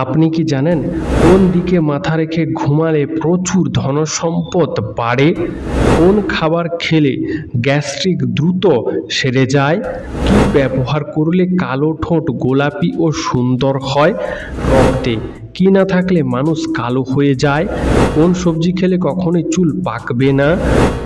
আপনি কি জানেন কোন দিকে মাথা রেখে ঘুমালে প্রচুর ধনসম্পদ বাড়ে? কোন খাবার খেলে গ্যাস্ট্রিক দ্রুত সেরে যায়? কি ব্যবহার করলে কালো ঠোঁট গোলাপি ও সুন্দর হয়? রক্তে কি না থাকলে মানুষ কালো হয়ে যায়? কোন সবজি খেলে কখনোই চুল পাকবে না?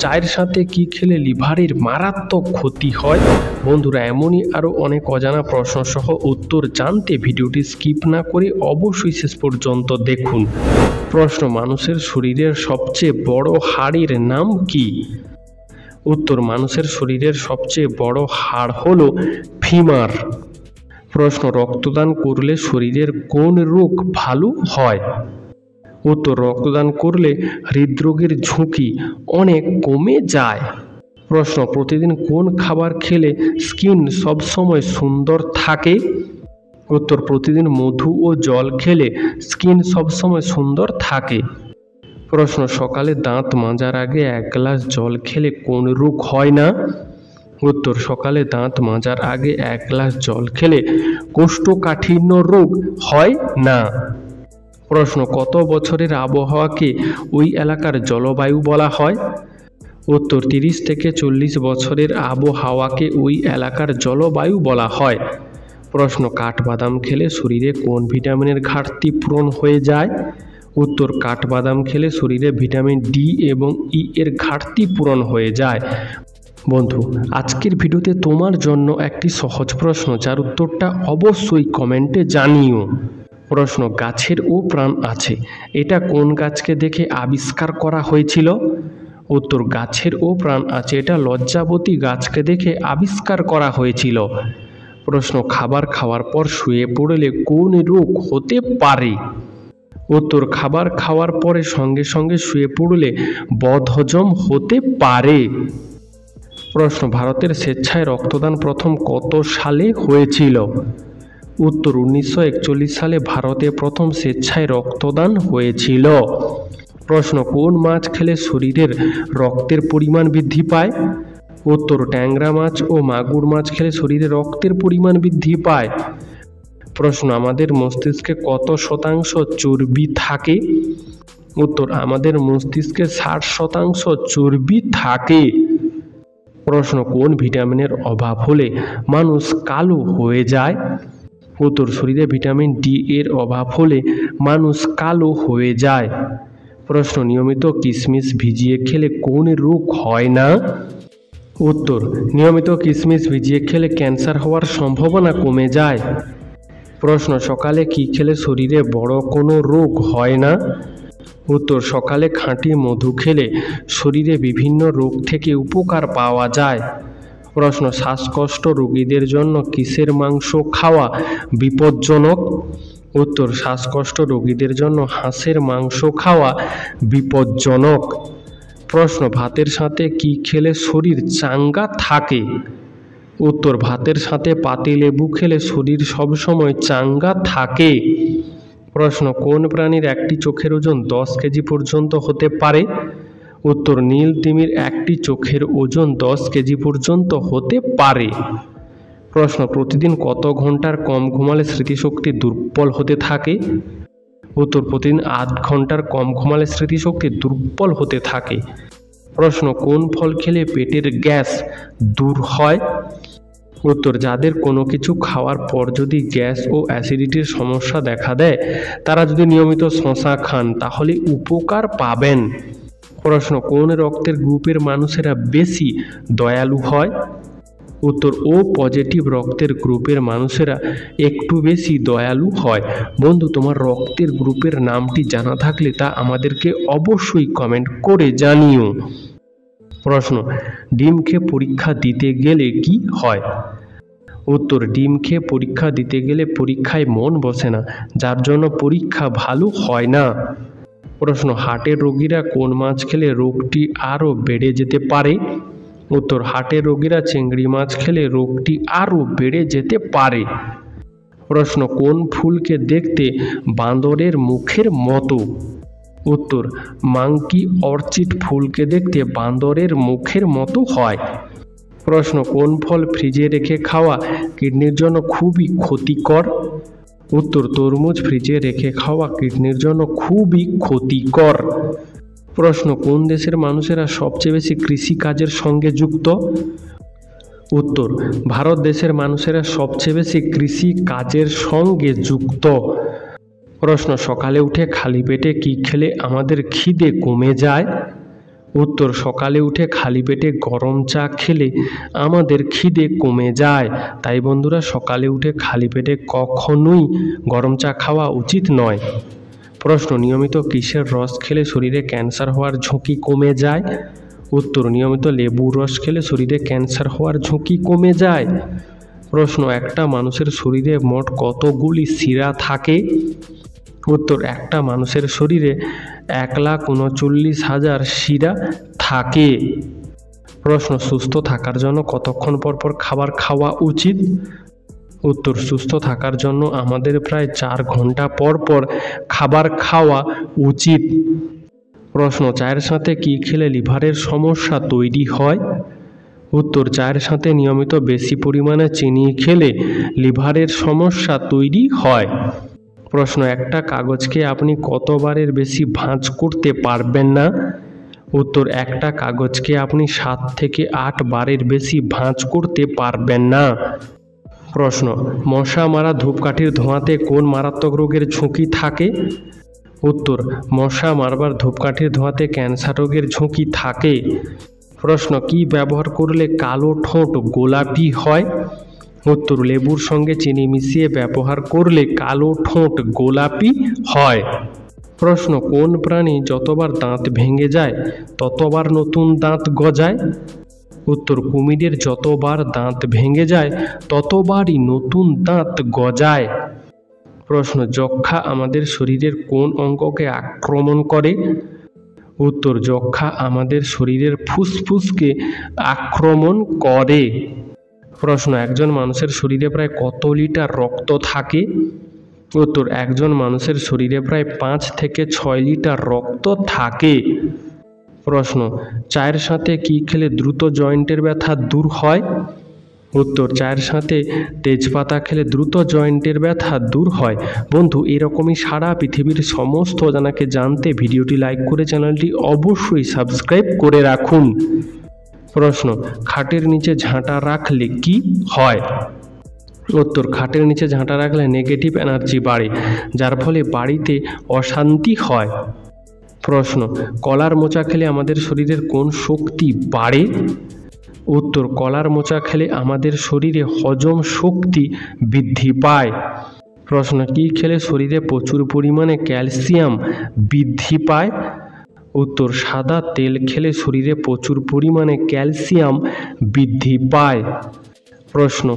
চায়ের সাথে কি খেলে লিভারের মারাত্মক ক্ষতি হয়? বন্ধুরা, এমনই আরও অনেক অজানা প্রশ্ন সহ উত্তর জানতে ভিডিওটি স্কিপ না করে অবশ্যই শেষ পর্যন্ত দেখুন। প্রশ্ন: মানুষের শরীরের সবচেয়ে বড় হাড়ের নাম কি? উত্তর: মানুষের শরীরের সবচেয়ে বড় হাড় হল ফিমার। প্রশ্ন: রক্তদান করলে শরীরের কোন রোগ ভালো হয়? উত্তর: রক্তদান করলে হৃদরোগের ঝুঁকি অনেক কমে যায়। প্রশ্ন: প্রতিদিন কোন খাবার খেলে স্কিন সবসময় সুন্দর থাকে? উত্তর: প্রতিদিন মধু ও জল খেলে স্কিন সবসময় সুন্দর থাকে। প্রশ্ন: সকালে দাঁত মাজার আগে 1 গ্লাস জল খেলে কোন রোগ হয় না? উত্তর: সকালে দাঁত মাজার আগে 1 গ্লাস জল খেলে কোষ্ঠকাঠিন্য রোগ হয় না। প্রশ্ন: কত বছরের আবহাওয়াকে ওই এলাকার জলবায়ু বলা হয়? উত্তর: 30 থেকে 40 বছরের আবহাওয়াকে ওই এলাকার জলবায়ু বলা হয়। প্রশ্ন: কাঠবাদাম খেলে শরীরে কোন ভিটামিনের ঘাটতি পূরণ হয়ে যায়? উত্তর: কাঠবাদাম খেলে শরীরে ভিটামিন ডি এবং ই এর ঘাটতি পূরণ হয়ে যায়। বন্ধু, আজকের ভিডিওতে তোমার জন্য একটি সহজ প্রশ্ন, যার উত্তরটা অবশ্যই কমেন্টে জানিও। প্রশ্ন: গাছের ও প্রাণ আছে, এটা কোন গাছকে দেখে আবিষ্কার করা হয়েছিল? উত্তর: গাছের ও প্রাণ আছে, এটা লজ্জাবতী গাছকে দেখে আবিষ্কার করা হয়েছিল। প্রশ্ন: খাবার খাওয়ার পর শুয়ে পড়লে কোন রোগ হতে পারে? উত্তর: খাবার খাওয়ার পরে সঙ্গে সঙ্গে শুয়ে পড়লে বদহজম হতে পারে। প্রশ্ন: ভারতের স্বেচ্ছায় রক্তদান প্রথম কত সালে হয়েছিল? উত্তর: 1941 সালে ভারতে প্রথম স্বেচ্ছায় রক্তদান হয়েছিল। প্রশ্ন: কোন মাছ খেলে শরীরের রক্তের পরিমাণ বৃদ্ধি পায়? উত্তর: ট্যাংরা মাছ ও মাগুর মাছ খেলে শরীরে রক্তের পরিমাণ বৃদ্ধি পায়। প্রশ্ন: আমাদের মস্তিষ্কে কত শতাংশ চর্বি থাকে? উত্তর: আমাদের মস্তিষ্কে 60% চর্বি থাকে। প্রশ্ন: কোন ভিটামিনের অভাব হলে মানুষ কালো হয়ে যায়? উত্তর: শরীরে ভিটামিন ডি এর অভাব হলে মানুষ কালো হয়ে যায়। প্রশ্ন: নিয়মিত কিশমিশ ভিজিয়ে খেলে কোন রোগ হয় না? উত্তর: নিয়মিত কিশমিশ ভিজিয়ে খেলে ক্যান্সার হওয়ার সম্ভাবনা কমে যায়। প্রশ্ন: সকালে কি খেলে শরীরে বড় কোনো রোগ হয় না? উত্তর: সকালে খাঁটি মধু খেলে শরীরে বিভিন্ন রোগ থেকে উপকার পাওয়া যায়। প্রশ্ন: শ্বাসকষ্ট রোগীদের জন্য কিসের মাংস খাওয়া বিপজ্জনক? উত্তর: শ্বাসকষ্ট রোগীদের জন্য হাঁসের মাংস খাওয়া বিপজ্জনক। প্রশ্ন: ভাতের সাথে কি খেলে শরীর চাঙ্গা থাকে? উত্তর: ভাতের সাথে পাতিলেবু খেলে শরীর সবসময় চাঙ্গা থাকে। প্রশ্ন: কোন প্রাণীর একটি চোখের ওজন 10 কেজি পর্যন্ত হতে পারে? উত্তর: নীল তিমির একটি চোখের ওজন 10 কেজি পর্যন্ত হতে পারে। প্রশ্ন: প্রতিদিন কত ঘন্টার কম ঘুমালে স্মৃতিশক্তি দুর্বল হতে থাকে? উত্তর: প্রতিদিন 8 ঘন্টার কম ঘুমালে স্মৃতিশক্তি দুর্বল হতে থাকে। প্রশ্ন: কোন ফল খেলে পেটের গ্যাস দূর হয়? উত্তর: যাদের কোনো কিছু খাওয়ার পর যদি গ্যাস ও অ্যাসিডিটির সমস্যা দেখা দেয়, তারা যদি নিয়মিত শসা খান তাহলে উপকার পাবেন। প্রশ্ন: কোন রক্তের গ্রুপের মানুষেরা বেশি দয়ালু হয়? উত্তর: ও পজিটিভ রক্তের গ্রুপের মানুষেরা একটু বেশি দয়ালু হয়। বন্ধু, তোমার রক্তের গ্রুপের নামটি জানা থাকলে তা আমাদেরকে অবশ্যই কমেন্ট করে জানিও। প্রশ্ন: ডিম খেয়ে পরীক্ষা দিতে গেলে কি হয়? উত্তর: ডিম খেয়ে পরীক্ষা দিতে গেলে পরীক্ষায় মন বসে না, যার জন্য পরীক্ষা ভালো হয় না। প্রশ্ন: হার্টের রোগীরা কোন মাছ খেলে রোগটি আরও বেড়ে যেতে পারে? উত্তর: হার্টের রোগীরা চিংড়ি মাছ খেলে রোগটি আরও বেড়ে যেতে পারে। প্রশ্ন: কোন ফুলকে দেখতে বাঁদরের মুখের মতো? উত্তর: মাঙ্কি অর্চিড ফুলকে দেখতে বাঁদরের মুখের মতো হয়। প্রশ্ন: কোন ফল ফ্রিজে রেখে খাওয়া কিডনির জন্য খুবই ক্ষতিকর? উত্তর, তরমুজ ফ্রিজে রেখে খাওয়া কিডনির জন্য খুবই ক্ষতিকর। প্রশ্ন, কোন দেশের মানুষেরা সবচেয়ে বেশি কৃষিকাজের সঙ্গে যুক্ত? উত্তর, ভারত দেশের মানুষেরা সবচেয়ে বেশি কৃষি কাজের সঙ্গে যুক্ত। প্রশ্ন, সকালে উঠে খালি পেটে কি খেলে আমাদের খিদে কমে যায়? উত্তর, সকালে উঠে খালি পেটে গরম চা খেলে আমাদের খিদে কমে যায়। তাই বন্ধুরা, সকালে উঠে খালি পেটে কখনোই গরম চা খাওয়া উচিত নয়। প্রশ্ন, নিয়মিত কিসের রস খেলে শরীরে ক্যান্সার হওয়ার ঝুঁকি কমে যায়? উত্তর, নিয়মিত লেবুর রস খেলে শরীরে ক্যান্সার হওয়ার ঝুঁকি কমে যায়। প্রশ্ন, একটা মানুষের শরীরে মোট কতগুলি শিরা থাকে? উত্তর, একটা মানুষের শরীরে 1,39,000 শিরা থাকে। প্রশ্ন, সুস্থ থাকার জন্য কতক্ষণ পর পর খাবার খাওয়া উচিত? উত্তর, সুস্থ থাকার জন্য আমাদের প্রায় 4 ঘন্টা পর পর খাবার খাওয়া উচিত। প্রশ্ন, চায়ের সাথে কি খেলে লিভারের সমস্যা তৈরি হয়? উত্তর, চায়ের সাথে নিয়মিত বেশি পরিমাণে চিনি খেলে লিভারের সমস্যা তৈরি হয়। প্রশ্ন, একটা কাগজকে আপনি কতবারের বেশি ভাঁজ করতে পারবেন না? উত্তর, একটা কাগজকে আপনি 7 থেকে 8 বারের বেশি ভাঁজ করতে পারবেন না। প্রশ্ন, মশা মারা ধূপকাঠির ধোঁয়াতে কোন মারাত্মক রোগের ঝুঁকি থাকে? উত্তর, মশা মারবার ধূপকাঠির ধোঁয়াতে ক্যান্সার রোগের ঝুঁকি থাকে। প্রশ্ন, কি ব্যবহার করলে কালো ঠোঁট গোলাপি হয়? উত্তর, লেবুর সঙ্গে চিনি মিশিয়ে ব্যবহার করলে কালো ঠোঁট গোলাপি হয়। প্রশ্ন, কোন প্রাণী যতবার দাঁত ভেঙে যায় ততবার নতুন দাঁত গজায়? উত্তর, কুমিরের যতবার দাঁত ভেঙে যায় ততবারই নতুন দাঁত গজায়। প্রশ্ন, যক্ষ্মা আমাদের শরীরের কোন অঙ্গকে আক্রমণ করে? উত্তর, যক্ষ্মা আমাদের শরীরের ফুসফুসকে আক্রমণ করে। প্রশ্ন, একজন মানুষের শরীরে প্রায় কত লিটার রক্ত থাকে? উত্তর, একজন মানুষের শরীরে প্রায় 5 থেকে 6 লিটার রক্ত থাকে। প্রশ্ন, চায়ের সাথে কি খেলে দ্রুত জয়েন্টের ব্যথা দূর হয়? উত্তর, চায়ের সাথে তেজপাতা খেলে দ্রুত জয়েন্টের ব্যথা দূর হয়। বন্ধু, এরকমই সারা পৃথিবীর সমস্ত অজানাকে জানতে ভিডিওটি লাইক করে চ্যানেলটি অবশ্যই সাবস্ক্রাইব করে রাখুন। প্রশ্ন, খাটের নিচে ঝাঁটা রাখলে কি হয়? উত্তর, খাটের নিচে ঝাঁটা রাখলে নেগেটিভ এনার্জি বাড়ে, যার ফলে বাড়িতে অশান্তি হয়। প্রশ্ন, কলার মোচা খেলে আমাদের শরীরের কোন শক্তি বাড়ে? উত্তর, কলার মোচা খেলে আমাদের শরীরে হজম শক্তি বৃদ্ধি পায়। প্রশ্ন, কি খেলে শরীরে প্রচুর পরিমাণে ক্যালসিয়াম বৃদ্ধি পায়? উত্তর, সাদা তেল খেলে শরীরে প্রচুর পরিমাণে ক্যালসিয়াম বৃদ্ধি পায়। প্রশ্ন,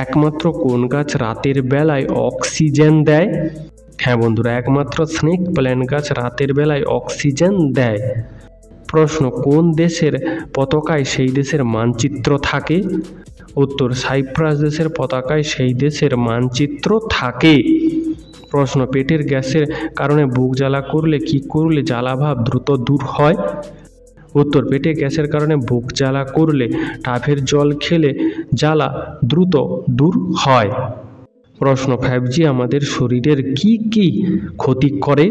একমাত্র কোন গাছ রাতের বেলায় অক্সিজেন দেয়? হ্যাঁ বন্ধুরা, একমাত্র স্নেক প্ল্যান্ট গাছ রাতের বেলায় অক্সিজেন দেয়। প্রশ্ন, কোন দেশের পতাকায় সেই দেশের মানচিত্র থাকে? উত্তর, সাইপ্রাস দেশের পতাকায় সেই দেশের মানচিত্র থাকে। প্রশ্ন, পেটের গ্যাসের কারণে বুক জ্বালা করলে কি করলে জ্বালাভাব দ্রুত দূর হয়? উত্তর, পেটে গ্যাসের কারণে বুক জ্বালা করলে ডাবের জল খেলে জ্বালা দ্রুত দূর হয়। প্রশ্ন, 5G আমাদের শরীরের কি কি ক্ষতি করে?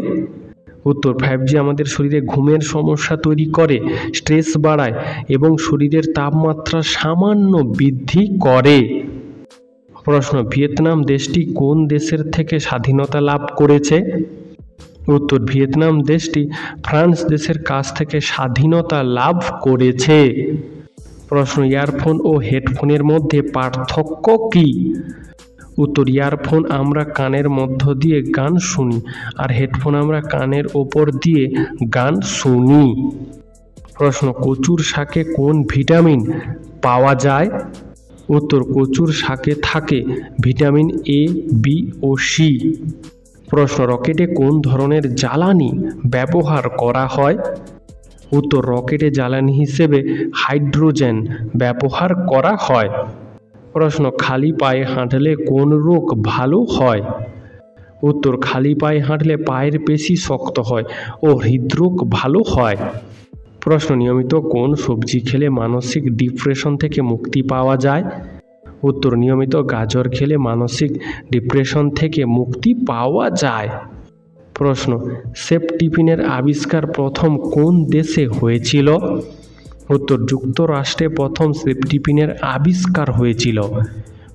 উত্তর, 5G আমাদের শরীরে ঘুমের সমস্যা তৈরি করে, স্ট্রেস বাড়ায় এবং শরীরের তাপমাত্রা সামান্য বৃদ্ধি করে। প্রশ্ন, ভিয়েতনাম দেশটি কোন দেশের থেকে স্বাধীনতা লাভ করেছে? উত্তর, ভিয়েতনাম দেশটি ফ্রান্স দেশের কাছ থেকে স্বাধীনতা লাভ করেছে। প্রশ্ন, ইয়ারফোন ও হেডফোনের মধ্যে পার্থক্য কী? উত্তর, ইয়ারফোন আমরা কানের মধ্য দিয়ে গান শুনি আর হেডফোন আমরা কানের ওপর দিয়ে গান শুনি। প্রশ্ন, কচুর শাকে কোন ভিটামিন পাওয়া যায়? উত্তর, কচুর শাকে থাকে ভিটামিন A, B ও C। প্রশ্ন, রকেটে কোন ধরনের জ্বালানি ব্যবহার করা হয়? উত্তর, রকেটে জ্বালানি হিসেবে হাইড্রোজেন ব্যবহার করা হয়। প্রশ্ন, খালি পায়ে হাঁটলে কোন রোগ ভালো হয়? উত্তর, খালি পায়ে হাঁটলে পায়ের পেশি শক্ত হয় ও হৃদরোগ ভালো হয়। প্রশ্ন, নিয়মিত কোন সবজি খেলে মানসিক ডিপ্রেশন থেকে মুক্তি পাওয়া যায়? উত্তর নিয়মিত গাজর খেলে মানসিক ডিপ্রেশন থেকে মুক্তি পাওয়া যায়। প্রশ্ন সেফ টিফিনের আবিষ্কার প্রথম কোন দেশে হয়েছিল? উত্তর যুক্তরাষ্ট্রে প্রথম সেফ টিফিনের আবিষ্কার হয়েছিল।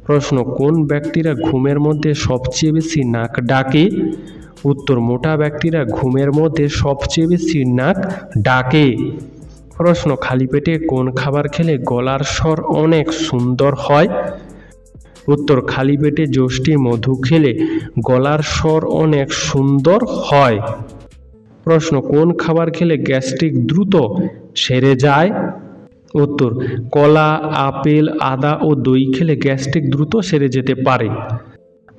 প্রশ্ন কোন ব্যক্তিরা ঘুমের মধ্যে সবচেয়ে বেশি নাক ডাকে? উত্তর মোটা ব্যক্তিরা ঘুমের মধ্যে সবচেয়ে বেশি নাক ডাকে। প্রশ্ন খালি পেটে কোন খাবার খেলে গলার স্বর অনেক সুন্দর হয়? উত্তর খালি পেটে যষ্টি মধু খেলে গলার স্বর অনেক সুন্দর হয়। প্রশ্ন কোন খাবার খেলে গ্যাস্ট্রিক দ্রুত সেরে যায়? উত্তর কলা, আপেল, আদা ও দই খেলে গ্যাস্ট্রিক দ্রুত সেরে যেতে পারে।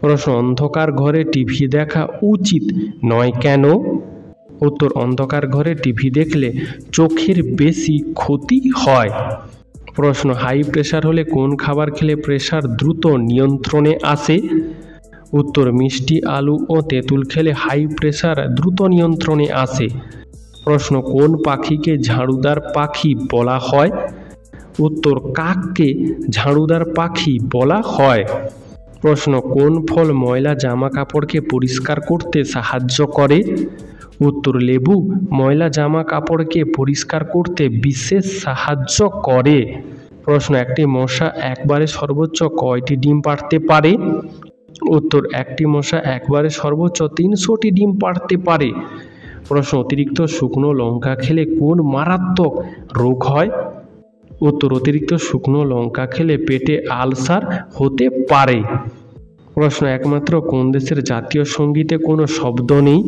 প্রশ্ন অন্ধকার ঘরে টিভি দেখা উচিত নয় কেন? উত্তর অন্ধকার ঘরে টিভি দেখলে চোখের বেশি ক্ষতি হয়। প্রশ্ন হাই প্রেশার হলে কোন খাবার খেলে প্রেশার দ্রুত নিয়ন্ত্রণে আসে? উত্তর মিষ্টি আলু ও তেঁতুল খেলে হাই প্রেশার দ্রুত নিয়ন্ত্রণে আসে। প্রশ্ন কোন পাখিকে ঝাড়ুদার পাখি বলা হয়? উত্তর কাককে ঝাড়ুদার পাখি বলা হয়। প্রশ্ন কোন ফল ময়লা জামা কাপড়কে পরিষ্কার করতে সাহায্য করে? উত্তর লেবু ময়লা জামা কাপড়কে পরিষ্কার করতে বিশেষ সাহায্য করে। প্রশ্ন একটি মশা একবারে সর্বোচ্চ কয়টি ডিম পাড়তে পারে? উত্তর একটি মশা একবারে সর্বোচ্চ 300টি ডিম পাড়তে পারে। প্রশ্ন অতিরিক্ত শুকনো লঙ্কা খেলে কোন মারাত্মক রোগ হয়? উত্তর অতিরিক্ত শুকনো লঙ্কা খেলে পেটে আলসার হতে পারে। প্রশ্ন একমাত্র কোন দেশের জাতীয় সঙ্গীতে কোনো শব্দ নেই?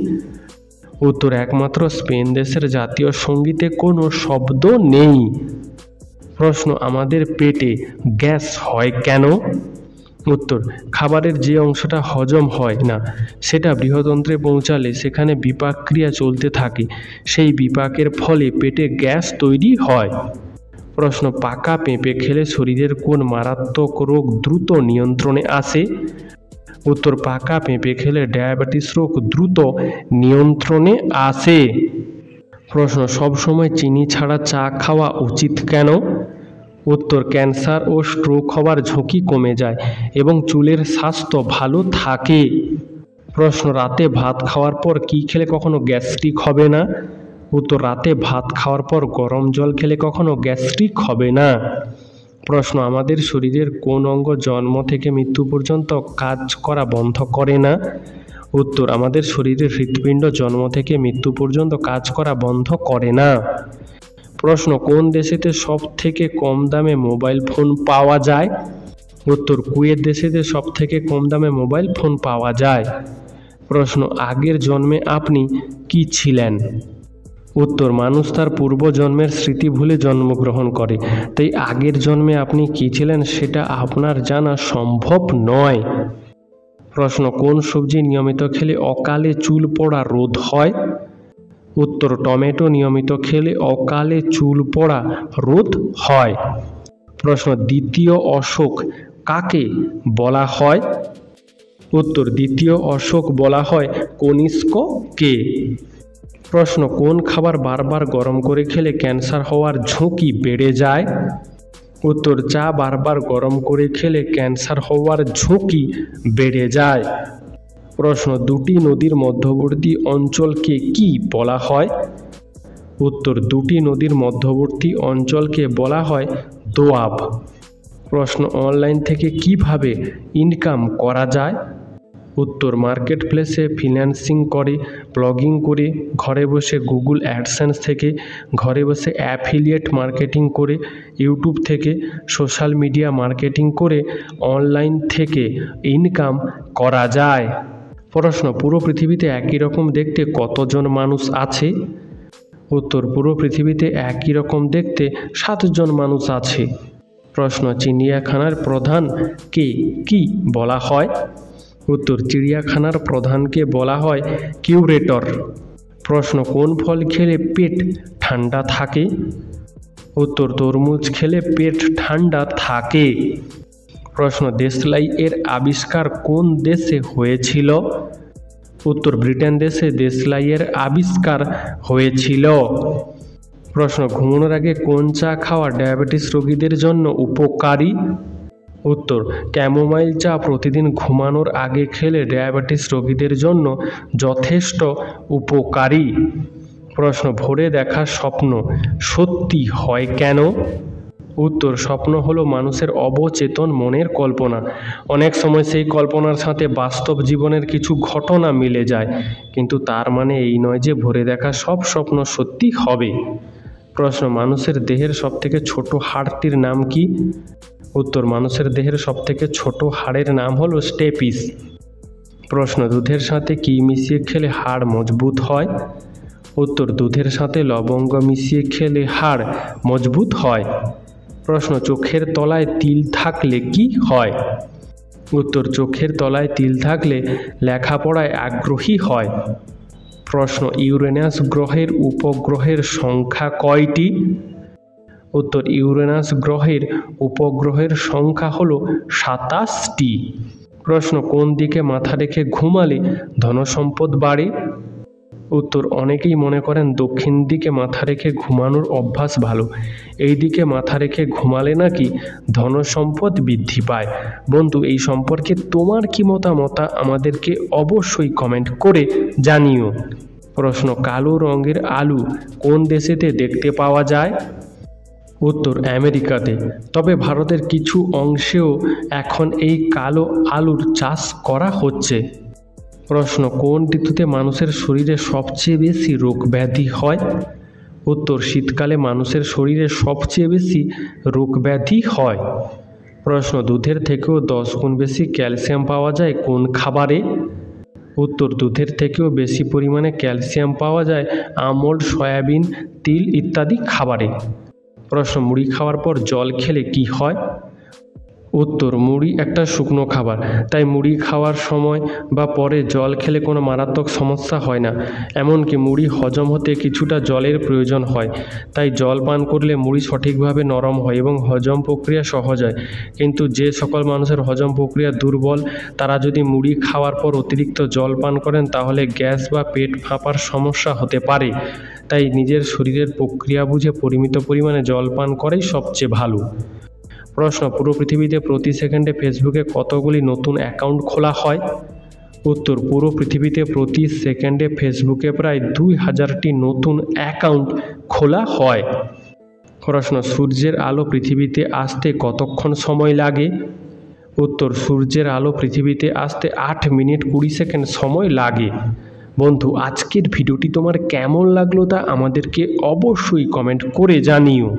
উত্তর একমাত্র স্পেন দেশের জাতীয় সঙ্গীতে কোনো শব্দ নেই। প্রশ্ন আমাদের পেটে গ্যাস হয় কেন? উত্তর খাবারের যে অংশটা হজম হয় না সেটা বৃহদন্ত্রে পৌঁছালে সেখানে বিপাক ক্রিয়া চলতে থাকে, সেই বিপাকের ফলে পেটে গ্যাস তৈরি হয়। প্রশ্ন পাকা পেঁপে খেলে শরীরের কোন মারাত্মক রোগ দ্রুত নিয়ন্ত্রণে আসে? উত্তর পাকা পেঁপে খেলে ডায়াবেটিস রোগ দ্রুত নিয়ন্ত্রণে আসে। প্রশ্ন সবসময় চিনি ছাড়া চা খাওয়া উচিত কেন? উত্তর ক্যান্সার ও স্ট্রোক হওয়ার ঝুঁকি কমে যায় এবং চুলের স্বাস্থ্য ভালো থাকে। প্রশ্ন রাতে ভাত খাওয়ার পর কি খেলে কখনো গ্যাস্ট্রিক হবে না? উত্তর রাতে ভাত খাওয়ার পর গরম জল খেলে কখনো গ্যাস্ট্রিক হবে না। প্রশ্ন আমাদের শরীরের কোন অঙ্গ জন্ম থেকে মৃত্যু পর্যন্ত কাজ করা বন্ধ করে না? উত্তর আমাদের শরীরের হৃৎপিণ্ড জন্ম থেকে মৃত্যু পর্যন্ত কাজ করা বন্ধ করে না। প্রশ্ন কোন দেশেতে সব থেকে কম দামে মোবাইল ফোন পাওয়া যায়? উত্তর কুয়েত দেশেতে সব থেকে কম দামে মোবাইল ফোন পাওয়া যায়। প্রশ্ন আগের জন্মে আপনি কি ছিলেন? উত্তর মানুষ তার পূর্বজন্মের স্মৃতি ভুলে জন্মগ্রহণ করে, তাই আগের জন্মে আপনি কি ছিলেন সেটা আপনার জানা সম্ভব নয়। প্রশ্ন কোন সবজি নিয়মিত খেলে অকালে চুল পড়া রোধ হয়? উত্তর টমেটো নিয়মিত খেলে অকালে চুল পড়া রোধ হয়। প্রশ্ন দ্বিতীয় অশোক কাকে বলা হয়? উত্তর দ্বিতীয় অশোক বলা হয় কনিষ্ককে। প্রশ্ন কোন খাবার বারবার গরম করে খেলে ক্যান্সার হওয়ার ঝুঁকি বেড়ে যায়? উত্তর চা বারবার গরম করে খেলে ক্যান্সার হওয়ার ঝুঁকি বেড়ে যায়। প্রশ্ন দুটি নদীর মধ্যবর্তী অঞ্চলকে কি বলা হয়? উত্তর দুটি নদীর মধ্যবর্তী অঞ্চলকে বলা হয় দোয়াব। প্রশ্ন অনলাইন থেকে কিভাবে ইনকাম করা যায়? উত্তর মার্কেট প্লেসে ফিন্যান্সিং করে, ব্লগিং করে, ঘরে বসে গুগল অ্যাডসেন্স থেকে, ঘরে বসে অ্যাফিলিয়েট মার্কেটিং করে, ইউটিউব থেকে, সোশ্যাল মিডিয়া মার্কেটিং করে অনলাইন থেকে ইনকাম করা যায়। প্রশ্ন পুরো পৃথিবীতে একই রকম দেখতে কতজন মানুষ আছে? উত্তর পুরো পৃথিবীতে একই রকম দেখতে 7 জন মানুষ আছে। প্রশ্ন চিড়িয়াখানার প্রধানকে কি বলা হয়? উত্তর চিড়িয়াখানার প্রধানকে বলা হয় কিউরেটর। প্রশ্ন কোন ফল খেলে পেট ঠান্ডা থাকে? উত্তর তরমুজ খেলে পেট ঠান্ডা থাকে। প্রশ্ন দেশলাই এর আবিষ্কার কোন দেশে হয়েছিল? উত্তর ব্রিটেন দেশে দেশলাই এর আবিষ্কার হয়েছিল। প্রশ্ন ঘুমানোর আগে কোন চা খাওয়া ডায়াবেটিস রোগীদের জন্য উপকারী? উত্তর, ক্যামোমাইল চা প্রতিদিন ঘুমানোর আগে খেলে ডায়াবেটিস রোগীদের জন্য যথেষ্ট উপকারী। প্রশ্ন, ভোরে দেখা স্বপ্ন সত্যি হয় কেন? উত্তর, স্বপ্ন হলো মানুষের অবচেতন মনের কল্পনা। অনেক সময় সেই কল্পনার সাথে বাস্তব জীবনের কিছু ঘটনা মিলে যায়, কিন্তু তার মানে এই নয় যে ভোরে দেখা সব স্বপ্ন সত্যি হবে। প্রশ্ন, মানুষের দেহের সবথেকে ছোট হাড়টির নাম কি? উত্তর, মানুষের দেহের সবথেকে ছোট হাড়ের নাম হলো স্টেপিস। প্রশ্ন, দুধের সাথে কি মিশিয়ে খেলে হাড় মজবুত হয়? উত্তর, দুধের সাথে লবঙ্গ মিশিয়ে খেলে হাড় মজবুত হয়। প্রশ্ন, চোখের তলায় তিল থাকলে কি হয়? উত্তর, চোখের তলায় তিল থাকলে লেখাপড়ায় আগ্রহী হয়। প্রশ্ন, ইউরেনাস গ্রহের উপগ্রহের সংখ্যা কয়টি? উত্তর, ইউরেনাস গ্রহের উপগ্রহের সংখ্যা হলো 27টি। প্রশ্ন, কোন দিকে মাথা রেখে ঘুমালে ধনসম্পদ বাড়ে? উত্তর, অনেকেই মনে করেন দক্ষিণ দিকে মাথা রেখে ঘুমানোর অভ্যাস ভালো। এই দিকে মাথা রেখে ঘুমালে নাকি ধনসম্পদ বৃদ্ধি পায়। বন্ধু, এই সম্পর্কে তোমার কি মতামত আমাদেরকে অবশ্যই কমেন্ট করে জানিও। প্রশ্ন, কালো রঙের আলু কোন দেশেতে দেখতে পাওয়া যায়? উত্তর, আমেরিকাতে। তবে ভারতের কিছু অংশেও এখন এই কালো আলুর চাষ করা হচ্ছে। প্রশ্ন, কোন ঋতুতে মানুষের শরীরে সবচেয়ে বেশি রোগ ব্যাধি হয়? উত্তর, শীতকালে মানুষের শরীরে সবচেয়ে বেশি রোগ ব্যাধি হয়। প্রশ্ন, দুধের থেকেও 10 গুণ বেশি ক্যালসিয়াম পাওয়া যায় কোন খাবারে? উত্তর, দুধের থেকেও বেশি পরিমাণে ক্যালসিয়াম পাওয়া যায় আমন্ড, সয়াবিন, তিল ইত্যাদি খাবারে। প্রশ্ন, মুড়ি খাওয়ার পর জল খেলে কি হয়? উত্তর, মুড়ি একটা শুকনো খাবার, তাই মুড়ি খাওয়ার সময় বা পরে জল খেলে কোনো মারাত্মক সমস্যা হয় না। এমনকি মুড়ি হজম হতে কিছুটা জলের প্রয়োজন হয়, তাই জল পান করলে মুড়ি সঠিকভাবে নরম হয় এবং হজম প্রক্রিয়া সহজ হয়। কিন্তু যে সকল মানুষের হজম প্রক্রিয়া দুর্বল, তারা যদি মুড়ি খাওয়ার পর অতিরিক্ত জল পান করেন তাহলে গ্যাস বা পেট ফাঁপার সমস্যা হতে পারে। তাই নিজের শরীরের প্রক্রিয়া বুঝে পরিমিত পরিমাণে জল পান করাই সবচেয়ে ভালো। প্রশ্ন, পুরো পৃথিবীতে প্রতি সেকেন্ডে ফেসবুকে কতগুলি নতুন অ্যাকাউন্ট খোলা হয়? উত্তর, পুরো পৃথিবীতে প্রতি সেকেন্ডে ফেসবুকে প্রায় 2000টি নতুন অ্যাকাউন্ট খোলা হয়। প্রশ্ন, সূর্যের আলো পৃথিবীতে আসতে কতক্ষণ সময় লাগে? উত্তর, সূর্যের আলো পৃথিবীতে আসতে 8 মিনিট 20 সেকেন্ড সময় লাগে। বন্ধু, আজকের ভিডিওটি তোমার কেমন লাগলো তা আমাদেরকে অবশ্যই কমেন্ট করে জানিও।